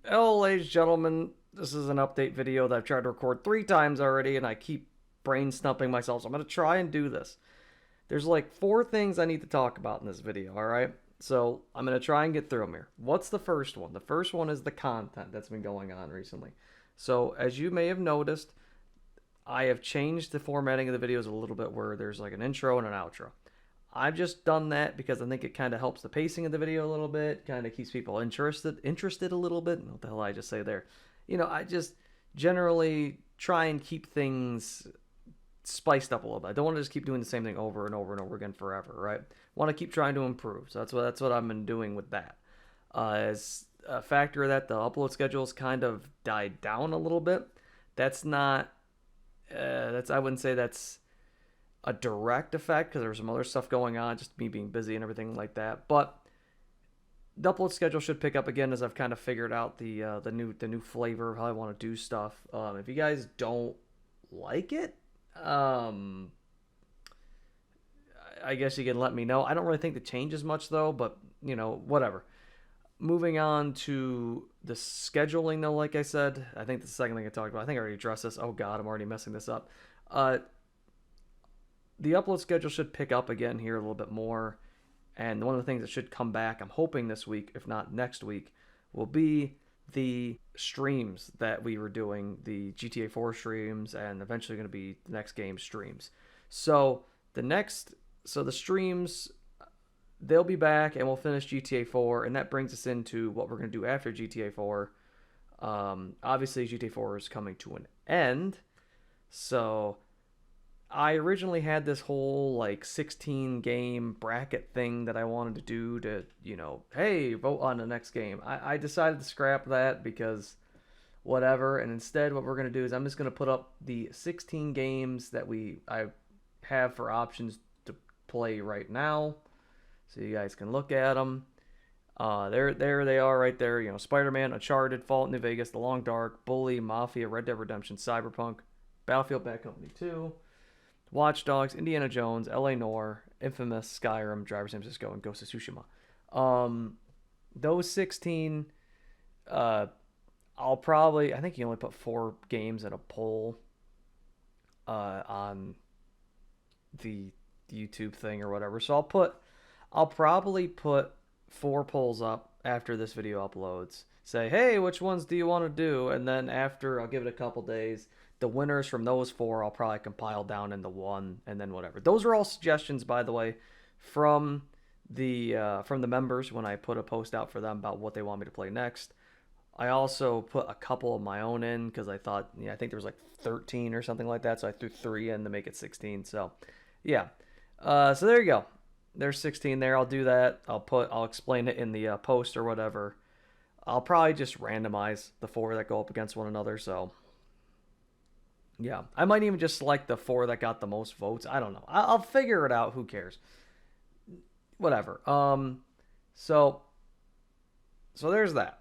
Hello, ladies and gentlemen. This is an update video that I've tried to record 3 times already, and I keep brain stumping myself, so I'm going to try and do this. There's like 4 things I need to talk about in this video, alright? So I'm going to try and get through them here. What's the first one? The first one is the content that's been going on recently. So, as you may have noticed, I have changed the formatting of the videos a little bit where there's like an intro and an outro. I've just done that because I think it kind of helps the pacing of the video a little bit, kind of keeps people interested a little bit. What the hell I just say there? I just generally try and keep things spiced up a little bit. I don't want to just keep doing the same thing over and over and over again forever, right? I want to keep trying to improve. So that's what I've been doing with that. As a factor of that, the upload schedules kind of died down a little bit. That's not. That's I wouldn't say that's a direct effect because there was some other stuff going on, just me being busy and everything like that. But the upload schedule should pick up again as I've kind of figured out the new flavor of how I want to do stuff. If you guys don't like it, I guess you can let me know. I don't really think the changes much though, but whatever. Moving on to the scheduling though, like I said, I think the second thing I talked about. I think I already addressed this. Oh God, I'm already messing this up. Uh, the upload schedule should pick up again here a little bit more. And one of the things that should come back, I'm hoping this week, if not next week, will be the streams that we were doing, the GTA 4 streams, and eventually going to be the next game streams. So the next, so the streams, they'll be back, and we'll finish GTA 4, and that brings us into what we're going to do after GTA 4. Obviously, GTA 4 is coming to an end, so I originally had this whole like 16 game bracket thing that I wanted to do to, hey, vote on the next game. I decided to scrap that because whatever. And instead, what we're going to do is I'm just going to put up the 16 games that I have for options to play right now so you guys can look at them. There they are right there. Spider-Man, Uncharted, Fallout New Vegas, The Long Dark, Bully, Mafia, Red Dead Redemption, Cyberpunk, Battlefield Bad Company 2, Watch Dogs, Indiana Jones, L.A. Noire, Infamous, Skyrim, Driver San Francisco, and Ghost of Tsushima. Um, those 16, uh, I think you only put 4 games in a poll on the YouTube thing or whatever. So I'll probably put 4 polls up after this video uploads. Say, hey, which ones do you want to do? And then after, I'll give it a couple days. The winners from those 4, I'll probably compile down into one, and then whatever. Those are all suggestions, by the way, from the members when I put a post out for them about what they want me to play next. I also put a couple of my own in because I thought, I think there was like 13 or something like that, so I threw 3 in to make it 16. So, yeah. So there you go. There's 16 there. I'll do that. I'll explain it in the post or whatever. I'll probably just randomize the 4 that go up against one another. So yeah, I might even just select the 4 that got the most votes. I don't know. I'll figure it out. Who cares? Whatever. So there's that.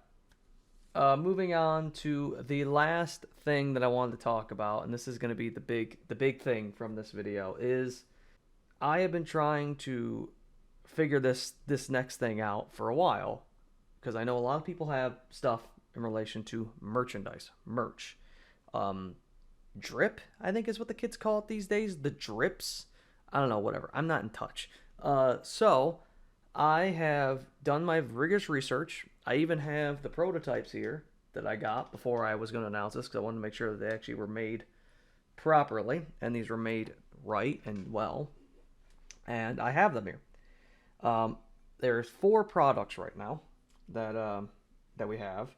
Moving on to the last thing that I wanted to talk about, and this is going to be the big thing from this video is I have been trying to figure this next thing out for a while because I know a lot of people have stuff in relation to merchandise, merch. Um, Drip, I think is what the kids call it these days. The drips. I don't know, whatever. I'm not in touch. So I have done my rigorous research. I even have the prototypes here that I got before I was going to announce this because I wanted to make sure that they actually were made properly and these were made right and well. And I have them here. There's 4 products right now that we have,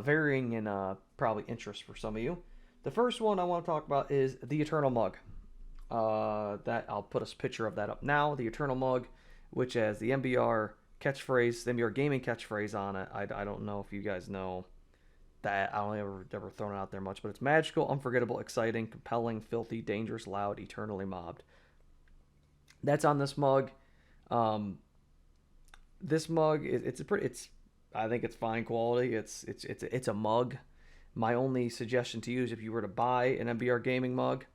varying in probably interest for some of you. The first one I want to talk about is the Eternal Mug. That I'll put a picture of that up now. The Eternal Mug, which has the MBR catchphrase, the MBR gaming catchphrase on it. I don't know if you guys know that. I don't ever thrown it out there much, but it's magical, unforgettable, exciting, compelling, filthy, dangerous, loud, eternally mobbed. That's on this mug. Um, this mug it's I think it's fine quality. It's a mug. My only suggestion to you is if you were to buy an MBR gaming mug,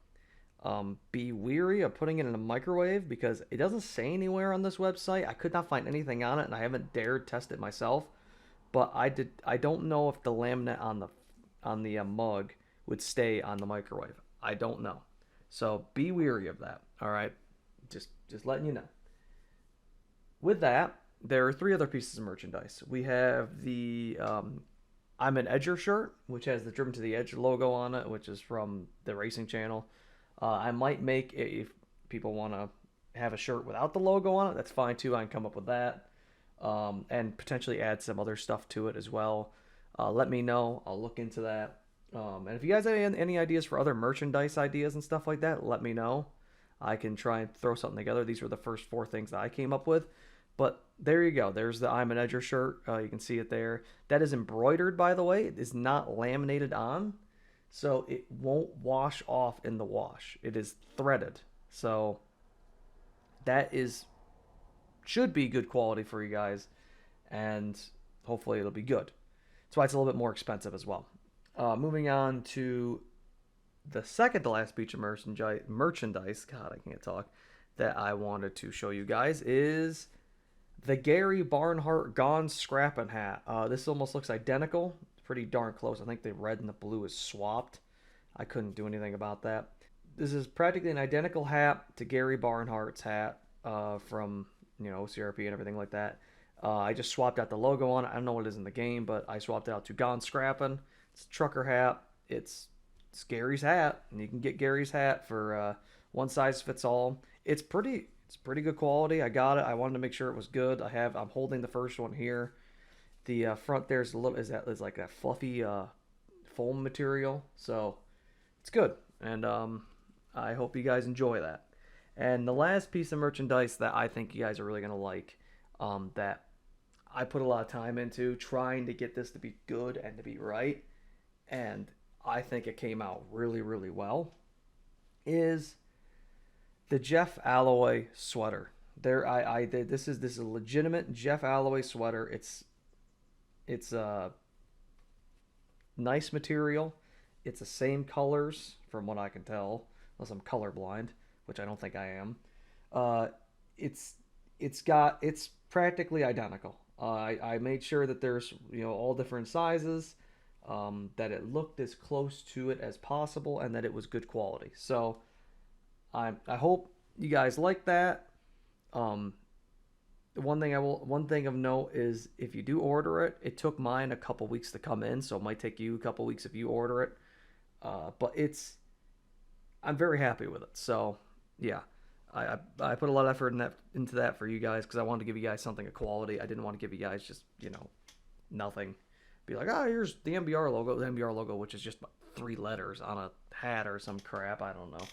be weary of putting it in a microwave because it doesn't say anywhere on this website. I could not find anything on it, and I haven't dared test it myself. but I don't know if the laminate on the mug would stay on the microwave. I don't know. So be weary of that. All right, just letting you know. With that, there are three other pieces of merchandise. We have the I'm an Edger shirt, which has the Driven to the Edge logo on it, which is from the racing channel. I might make if people want to have a shirt without the logo on it, that's fine too. I can come up with that, and potentially add some other stuff to it as well. Let me know. I'll look into that. And if you guys have any ideas for other merchandise ideas and stuff like that, let me know. I can try and throw something together. These were the first four things that I came up with. But there you go. There's the I'm an Edger shirt. You can see it there. That is embroidered, by the way. It is not laminated on, so it won't wash off in the wash. It is threaded. So that is should be good quality for you guys, and hopefully it'll be good. That's why it's a little bit more expensive as well. Moving on to the second to last piece of merchandise, God, I can't talk, that I wanted to show you guys is the Gary Barnhart Gone Scrappin' hat. This almost looks identical. It's pretty darn close. I think the red and the blue is swapped. I couldn't do anything about that. This is practically an identical hat to Gary Barnhart's hat from OCRP and everything like that. I just swapped out the logo on it. I don't know what it is in the game, but I swapped it out to Gone Scrappin'. It's a trucker hat. It's Gary's hat, and you can get Gary's hat for one size fits all. It's pretty good quality. I got it. I wanted to make sure it was good. I'm holding the first one here. The front there's a little is like a fluffy foam material, so it's good. And I hope you guys enjoy that. And the last piece of merchandise that I think you guys are really gonna like, that I put a lot of time into trying to get this to be good and to be right, and I think it came out really, really well, is the Jeff Alloway sweater. This is a legitimate Jeff Alloway sweater. It's a nice material. It's the same colors from what I can tell, unless I'm colorblind, which I don't think I am. It's practically identical. I made sure that there's all different sizes, that it looked as close to it as possible, and that it was good quality. So I hope you guys like that. One thing of note is if you do order it, it took mine a couple weeks to come in, so it might take you a couple weeks if you order it. But I'm very happy with it. So yeah, I put a lot of effort into that for you guys because I wanted to give you guys something of quality. I didn't want to give you guys just nothing. Be like, here's the MBR logo, which is just 3 letters on a hat or some crap. I don't know.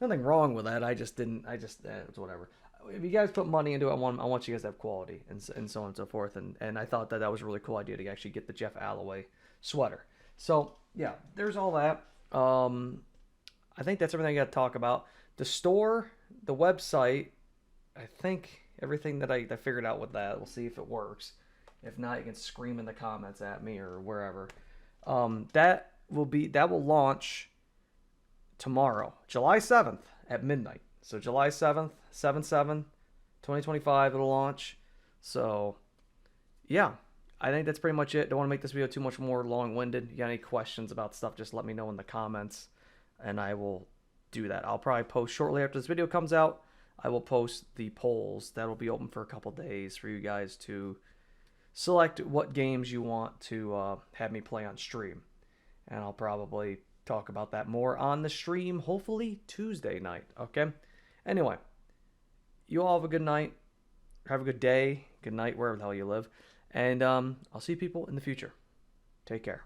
Nothing wrong with that. It's whatever. If you guys put money into it, I want you guys to have quality and so on and so forth. And I thought that was a really cool idea to actually get the Jeff Alloway sweater. So yeah, there's all that. I think that's everything I got to talk about. The store, the website, I think everything that I figured out with that. We'll see if it works. If not, you can scream in the comments at me or wherever. That will launch tomorrow, July 7th at midnight. So July 7th, 7/7/2025, it'll launch. So yeah, I think that's pretty much it. Don't want to make this video too much more long-winded. If you got any questions about stuff, just let me know in the comments, and I will do that. I'll probably post shortly after this video comes out. I will post the polls that'll be open for a couple days for you guys to select what games you want to have me play on stream, and I'll probably talk about that more on the stream, hopefully Tuesday night. Okay, anyway, you all have a good night, have a good day, good night wherever the hell you live, and I'll see people in the future. Take care.